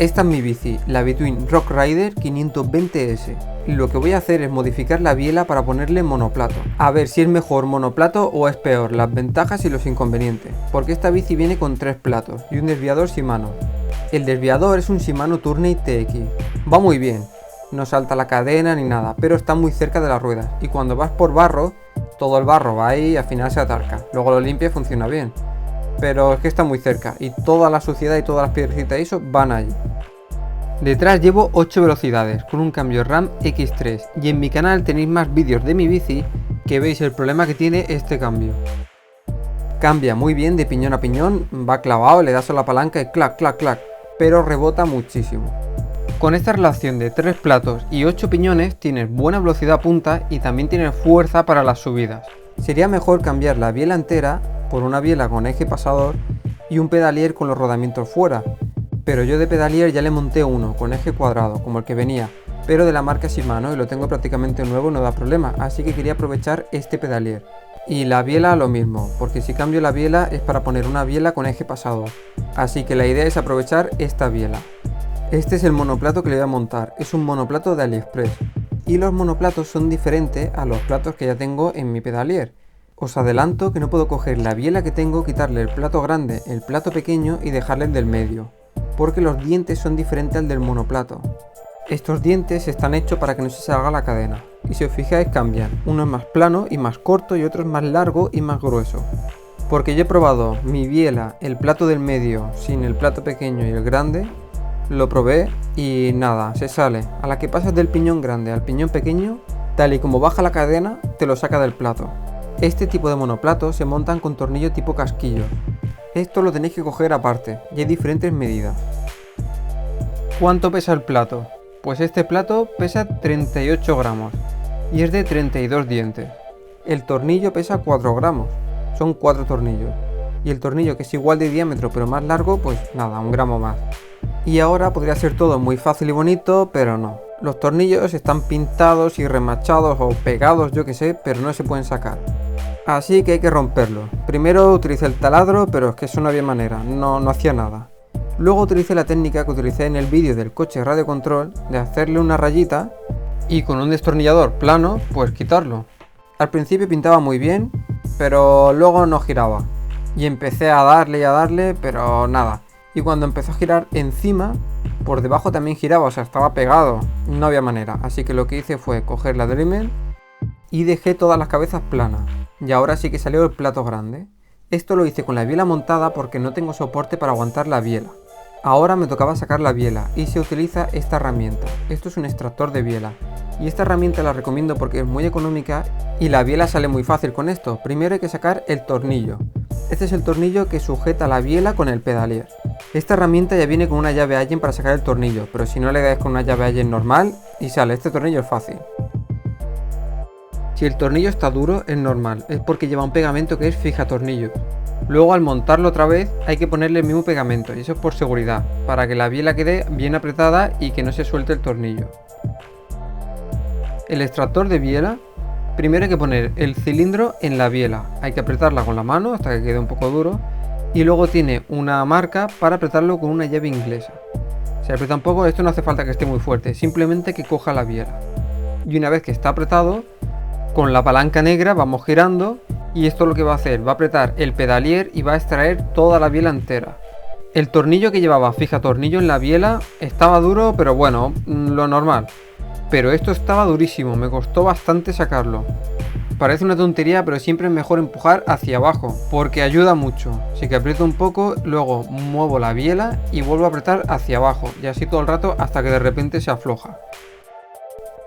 Esta es mi bici, la Between Rock Rider 520S. Lo que voy a hacer es modificar la biela para ponerle monoplato. A ver si es mejor monoplato o es peor, las ventajas y los inconvenientes. Porque esta bici viene con 3 platos y un desviador Shimano. El desviador es un Shimano Tourney TX. Va muy bien, no salta la cadena ni nada, pero está muy cerca de las ruedas. Y cuando vas por barro, todo el barro va ahí y al final se atasca. Luego lo limpia y funciona bien. Pero es que está muy cerca y toda la suciedad y todas las piedrecitas y eso van allí. Detrás llevo 8 velocidades con un cambio RAM X3 y en mi canal tenéis más vídeos de mi bici que veis el problema que tiene este cambio. Cambia muy bien de piñón a piñón, va clavado, le das a la palanca y clac, clac, clac, pero rebota muchísimo. Con esta relación de 3 platos y 8 piñones tienes buena velocidad punta y también tienes fuerza para las subidas. Sería mejor cambiar la biela entera por una biela con eje pasador y un pedalier con los rodamientos fuera, pero yo de pedalier ya le monté uno con eje cuadrado como el que venía, pero de la marca Shimano y lo tengo prácticamente nuevo, no da problema, así que quería aprovechar este pedalier. Y la biela lo mismo, porque si cambio la biela es para poner una biela con eje pasador, así que la idea es aprovechar esta biela. Este es el monoplato que le voy a montar, es un monoplato de AliExpress y los monoplatos son diferentes a los platos que ya tengo en mi pedalier. Os adelanto que no puedo coger la biela que tengo, quitarle el plato grande, el plato pequeño y dejarle el del medio, porque los dientes son diferentes al del monoplato. Estos dientes están hechos para que no se salga la cadena, y si os fijáis cambian, uno es más plano y más corto y otro es más largo y más grueso. Porque yo he probado mi biela, el plato del medio sin el plato pequeño y el grande, lo probé y nada, se sale. A la que pasas del piñón grande al piñón pequeño, tal y como baja la cadena, te lo saca del plato. Este tipo de monoplatos se montan con tornillo tipo casquillo. Esto lo tenéis que coger aparte y hay diferentes medidas. ¿Cuánto pesa el plato? Pues este plato pesa 38 gramos y es de 32 dientes. El tornillo pesa 4 gramos, son 4 tornillos. Y el tornillo, que es igual de diámetro pero más largo, pues nada, 1 gramo más. Y ahora podría ser todo muy fácil y bonito, pero no. Los tornillos están pintados y remachados o pegados, yo que sé, pero no se pueden sacar. Así que hay que romperlo. Primero utilicé el taladro, pero es que eso no había manera, no hacía nada. Luego utilicé la técnica que utilicé en el vídeo del coche radio control, de hacerle una rayita y con un destornillador plano, pues quitarlo. Al principio pintaba muy bien, pero luego no giraba. Y empecé a darle, pero nada. Y cuando empezó a girar encima, por debajo también giraba, o sea, estaba pegado. No había manera, así que lo que hice fue coger la Dremel y dejé todas las cabezas planas. Y ahora sí que salió el plato grande. Esto lo hice con la biela montada porque no tengo soporte para aguantar la biela. Ahora me tocaba sacar la biela y se utiliza esta herramienta. Esto es un extractor de biela. Y esta herramienta la recomiendo porque es muy económica y la biela sale muy fácil con esto. Primero hay que sacar el tornillo. Este es el tornillo que sujeta la biela con el pedalier. Esta herramienta ya viene con una llave Allen para sacar el tornillo, pero si no le dais con una llave Allen normal y sale, este tornillo es fácil. Si el tornillo está duro es normal, es porque lleva un pegamento que es fija tornillos. Luego al montarlo otra vez hay que ponerle el mismo pegamento y eso es por seguridad, para que la biela quede bien apretada y que no se suelte el tornillo. El extractor de biela, primero hay que poner el cilindro en la biela, hay que apretarla con la mano hasta que quede un poco duro y luego tiene una marca para apretarlo con una llave inglesa. Se aprieta un poco, esto no hace falta que esté muy fuerte, simplemente que coja la biela. Y una vez que está apretado, con la palanca negra vamos girando y esto lo que va a hacer, va a apretar el pedalier y va a extraer toda la biela entera. El tornillo que llevaba fija tornillo en la biela estaba duro, pero bueno, lo normal. Pero esto estaba durísimo, me costó bastante sacarlo. Parece una tontería, pero siempre es mejor empujar hacia abajo, porque ayuda mucho. Así que aprieto un poco, luego muevo la biela y vuelvo a apretar hacia abajo, y así todo el rato hasta que de repente se afloja.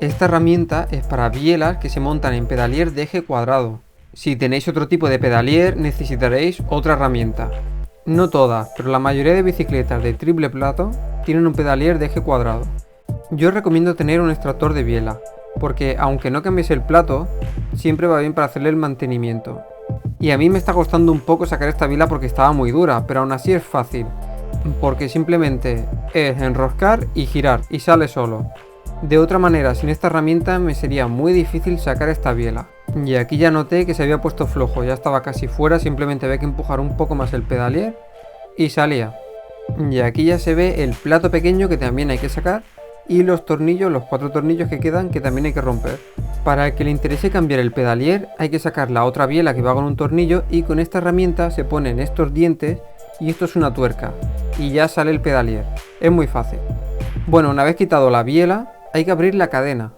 Esta herramienta es para bielas que se montan en pedalier de eje cuadrado. Si tenéis otro tipo de pedalier necesitaréis otra herramienta. No todas, pero la mayoría de bicicletas de triple plato tienen un pedalier de eje cuadrado. Yo recomiendo tener un extractor de biela, porque aunque no cambies el plato, siempre va bien para hacerle el mantenimiento. Y a mí me está costando un poco sacar esta biela porque estaba muy dura, pero aún así es fácil, porque simplemente es enroscar y girar y sale solo. De otra manera, sin esta herramienta me sería muy difícil sacar esta biela. Y aquí ya noté que se había puesto flojo, ya estaba casi fuera, simplemente había que empujar un poco más el pedalier y salía. Y aquí ya se ve el plato pequeño que también hay que sacar y los tornillos, los 4 tornillos que quedan que también hay que romper. Para el que le interese cambiar el pedalier hay que sacar la otra biela que va con un tornillo y con esta herramienta se ponen estos dientes y esto es una tuerca y ya sale el pedalier. Es muy fácil. Bueno, una vez quitado la biela hay que abrir la cadena.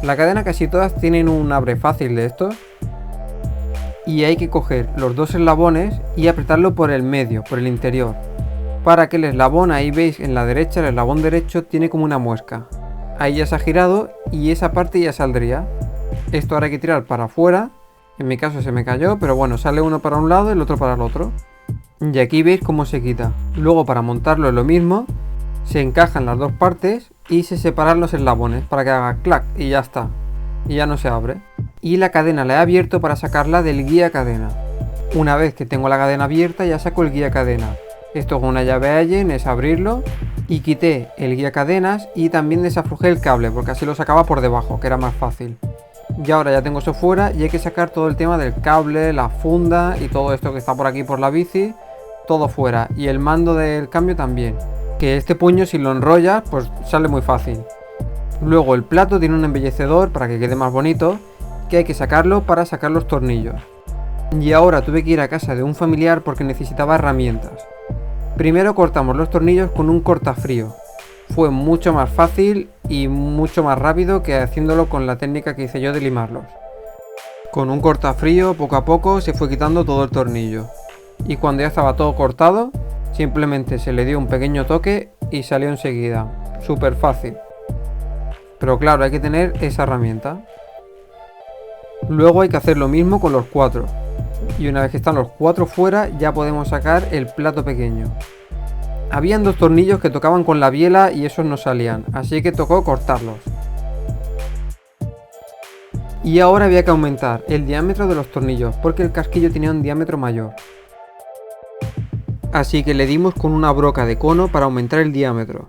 La cadena casi todas tienen un abre fácil de estos y hay que coger los 2 eslabones y apretarlo por el medio, por el interior, para que el eslabón, ahí veis en la derecha, el eslabón derecho tiene como una muesca. Ahí ya se ha girado y esa parte ya saldría. Esto ahora hay que tirar para afuera. En mi caso se me cayó, pero bueno, sale uno para un lado y el otro para el otro. Y aquí veis cómo se quita. Luego para montarlo es lo mismo. Se encajan las 2 partes y se separan los eslabones para que haga clac y ya está. Y ya no se abre. Y la cadena la he abierto para sacarla del guía cadena. Una vez que tengo la cadena abierta ya saco el guía cadena. Esto con una llave Allen es abrirlo y quité el guía cadenas y también desaflojé el cable porque así lo sacaba por debajo, que era más fácil. Y ahora ya tengo eso fuera y hay que sacar todo el tema del cable, la funda y todo esto que está por aquí por la bici, todo fuera. Y el mando del cambio también, que este puño si lo enrollas pues sale muy fácil. Luego el plato tiene un embellecedor para que quede más bonito, que hay que sacarlo para sacar los tornillos. Y ahora tuve que ir a casa de un familiar porque necesitaba herramientas. Primero cortamos los tornillos con un cortafrío. Fue mucho más fácil y mucho más rápido que haciéndolo con la técnica que hice yo de limarlos. Con un cortafrío poco a poco se fue quitando todo el tornillo. Y cuando ya estaba todo cortado, simplemente se le dio un pequeño toque y salió enseguida. Súper fácil. Pero claro, hay que tener esa herramienta. Luego hay que hacer lo mismo con los 4. Y una vez que están los 4 fuera ya podemos sacar el plato pequeño. Habían 2 tornillos que tocaban con la biela y esos no salían, así que tocó cortarlos. Y ahora había que aumentar el diámetro de los tornillos porque el casquillo tenía un diámetro mayor. Así que le dimos con una broca de cono para aumentar el diámetro.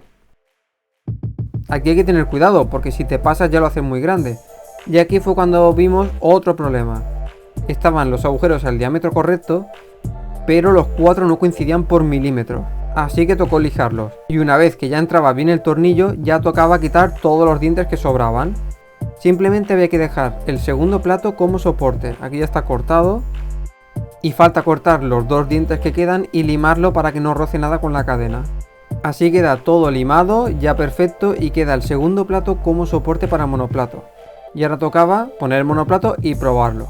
Aquí hay que tener cuidado porque si te pasas ya lo haces muy grande. Y aquí fue cuando vimos otro problema. Estaban los agujeros al diámetro correcto, pero los 4 no coincidían por milímetros, así que tocó lijarlos. Y una vez que ya entraba bien el tornillo, ya tocaba quitar todos los dientes que sobraban. Simplemente había que dejar el segundo plato como soporte. Aquí ya está cortado. Y falta cortar los 2 dientes que quedan y limarlo para que no roce nada con la cadena. Así queda todo limado, ya perfecto, y queda el segundo plato como soporte para el monoplato. Y ahora tocaba poner el monoplato y probarlo.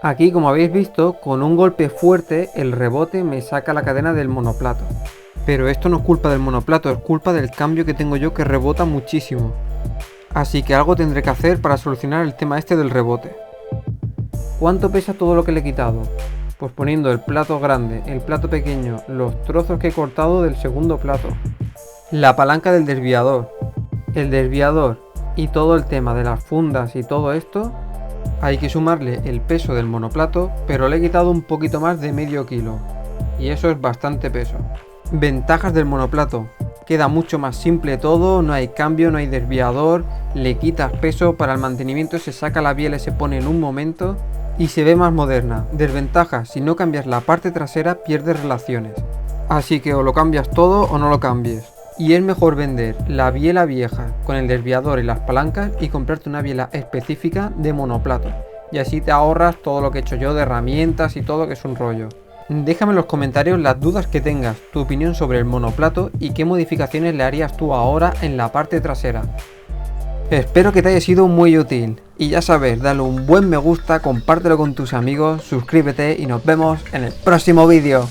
Aquí, como habéis visto, con un golpe fuerte el rebote me saca la cadena del monoplato. Pero esto no es culpa del monoplato, es culpa del cambio que tengo yo que rebota muchísimo. Así que algo tendré que hacer para solucionar el tema este del rebote. ¿Cuánto pesa todo lo que le he quitado? Pues poniendo el plato grande, el plato pequeño, los trozos que he cortado del segundo plato, la palanca del desviador, el desviador y todo el tema de las fundas y todo esto, hay que sumarle el peso del monoplato, pero le he quitado un poquito más de medio kilo. Y eso es bastante peso. Ventajas del monoplato. Queda mucho más simple todo, no hay cambio, no hay desviador, le quitas peso, para el mantenimiento se saca la biela y se pone en un momento y se ve más moderna. Desventajas, si no cambias la parte trasera pierdes relaciones. Así que o lo cambias todo o no lo cambies. Y es mejor vender la biela vieja con el desviador y las palancas y comprarte una biela específica de monoplato. Y así te ahorras todo lo que he hecho yo de herramientas y todo, que es un rollo. Déjame en los comentarios las dudas que tengas, tu opinión sobre el monoplato y qué modificaciones le harías tú ahora en la parte trasera. Espero que te haya sido muy útil. Y ya sabes, dale un buen me gusta, compártelo con tus amigos, suscríbete y nos vemos en el próximo vídeo.